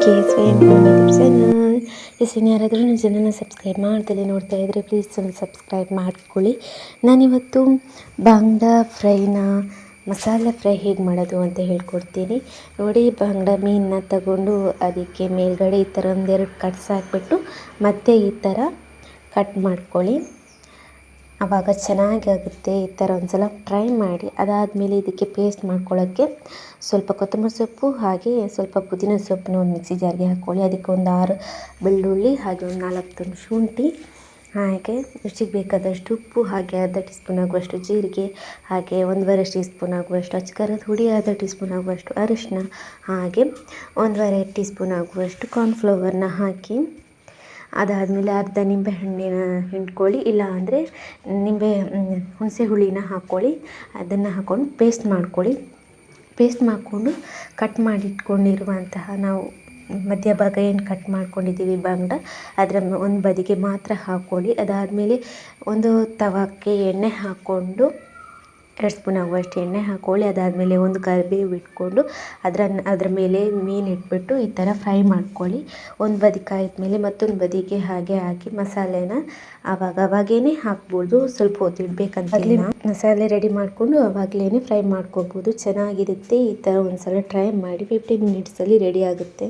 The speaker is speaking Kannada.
KSVM YouTube channel. ಯಾರಾದರೂ ನನ್ನ ಚಾನಲ್ನ ಸಬ್ಸ್ಕ್ರೈಬ್ ಮಾಡ್ತಲೇ ನೋಡ್ತಾ ಇದ್ದರೆ ಪ್ಲೀಸ್ ಚಾನಲ್ ಸಬ್ಸ್ಕ್ರೈಬ್ ಮಾಡ್ಕೊಳ್ಳಿ. ನಾನಿವತ್ತು ಬಾಂಗ್ಡಾ ಫ್ರೈನ ಮಸಾಲೆ ಫ್ರೈ ಹೇಗೆ ಮಾಡೋದು ಅಂತ ಹೇಳ್ಕೊಡ್ತೀನಿ ನೋಡಿ. ಬಾಂಗ್ಡಾ ಮೀನನ್ನ ತಗೊಂಡು ಅದಕ್ಕೆ ಮೇಲ್ಗಡೆ ಈ ಥರ ಒಂದೆರಡು ಕಟ್ಸ್ ಹಾಕ್ಬಿಟ್ಟು ಮತ್ತೆ ಈ ಥರ ಕಟ್ ಮಾಡ್ಕೊಳ್ಳಿ. ಆವಾಗ ಚೆನ್ನಾಗಿ ಆಗುತ್ತೆ. ಈ ಥರ ಒಂದು ಸಲ ಟ್ರೈ ಮಾಡಿ. ಅದಾದಮೇಲೆ ಇದಕ್ಕೆ ಪೇಸ್ಟ್ ಮಾಡ್ಕೊಳ್ಳೋಕ್ಕೆ ಸ್ವಲ್ಪ ಕೊತ್ತಂಬರಿ ಸೊಪ್ಪು ಹಾಗೆ ಸ್ವಲ್ಪ ಪುದೀನ ಸೊಪ್ಪನ್ನ ಒಂದು ಮಿಕ್ಸಿ ಜಾರ್ಗೆ ಹಾಕ್ಕೊಳ್ಳಿ. ಅದಕ್ಕೆ ಒಂದು 6 ಬೆಳ್ಳುಳ್ಳಿ ಹಾಗೆ ಒಂದು 4 ತುಂಡು ಶುಂಠಿ ಹಾಗೆ ರುಚಿಗೆ ಬೇಕಾದಷ್ಟು ಉಪ್ಪು ಹಾಗೆ ಅರ್ಧ ಟೀ ಸ್ಪೂನ್ ಆಗುವಷ್ಟು ಜೀರಿಗೆ ಹಾಗೆ 1.5 ಟೀ ಸ್ಪೂನ್ ಆಗುವಷ್ಟು ಅಚ್ಚ ಹುಡಿ, ಅರ್ಧ ಟೀ ಸ್ಪೂನ್ ಆಗುವಷ್ಟು ಅರಿಶಿನ ಹಾಗೆ 1.5 ಟೀ ಸ್ಪೂನ್ ಆಗುವಷ್ಟು ಕಾರ್ನ್ಫ್ಲವರ್ನ ಹಾಕಿ ಅದಾದಮೇಲೆ ಅರ್ಧ ನಿಂಬೆ ಹಣ್ಣಿನ ಹಿಂಡ್ಕೊಳ್ಳಿ, ಇಲ್ಲ ಅಂದರೆ ಹುಣಸೆ ಹುಳಿನ ಹಾಕ್ಕೊಳ್ಳಿ. ಅದನ್ನು ಹಾಕ್ಕೊಂಡು ಪೇಸ್ಟ್ ಮಾಡ್ಕೊಳ್ಳಿ. ಪೇಸ್ಟ್ ಮಾಡಿಕೊಂಡು ಕಟ್ ಮಾಡಿಟ್ಕೊಂಡಿರುವಂತಹ ನಾವು ಮಧ್ಯಭಾಗ ಏನು ಕಟ್ ಮಾಡ್ಕೊಂಡಿದ್ದೀವಿ ಬಾಂಗ್ಡಾ ಅದರ ಒಂದು ಬದಿಗೆ ಮಾತ್ರ ಹಾಕ್ಕೊಳ್ಳಿ. ಅದಾದಮೇಲೆ ಒಂದು ತವಕ್ಕೆ ಎಣ್ಣೆ ಹಾಕ್ಕೊಂಡು 2 ಸ್ಪೂನ್ ಆಗುವಷ್ಟು ಎಣ್ಣೆ ಹಾಕ್ಕೊಳ್ಳಿ. ಅದಾದಮೇಲೆ ಒಂದು ಕರಿಬೇವು ಇಟ್ಕೊಂಡು ಅದರ ಮೇಲೆ ಮೀನು ಇಟ್ಬಿಟ್ಟು ಈ ಥರ ಫ್ರೈ ಮಾಡ್ಕೊಳ್ಳಿ. ಒಂದು ಬದಿ ಕಾಯಿದ್ಮೇಲೆ ಮತ್ತೊಂದು ಬದಿಗೆ ಹಾಗೆ ಹಾಕಿ ಮಸಾಲೆನ ಅವಾಗೇ ಹಾಕ್ಬೋದು. ಸ್ವಲ್ಪ ಹೊತ್ತು ಇಡಬೇಕಂತ ಮಸಾಲೆ ರೆಡಿ ಮಾಡಿಕೊಂಡು ಅವಾಗಲೇ ಫ್ರೈ ಮಾಡ್ಕೋಬೋದು. ಚೆನ್ನಾಗಿರುತ್ತೆ. ಈ ಥರ ಒಂದು ಸಲ ಟ್ರೈ ಮಾಡಿ. 15 ಮಿನಿಟ್ಸಲ್ಲಿ ರೆಡಿ ಆಗುತ್ತೆ.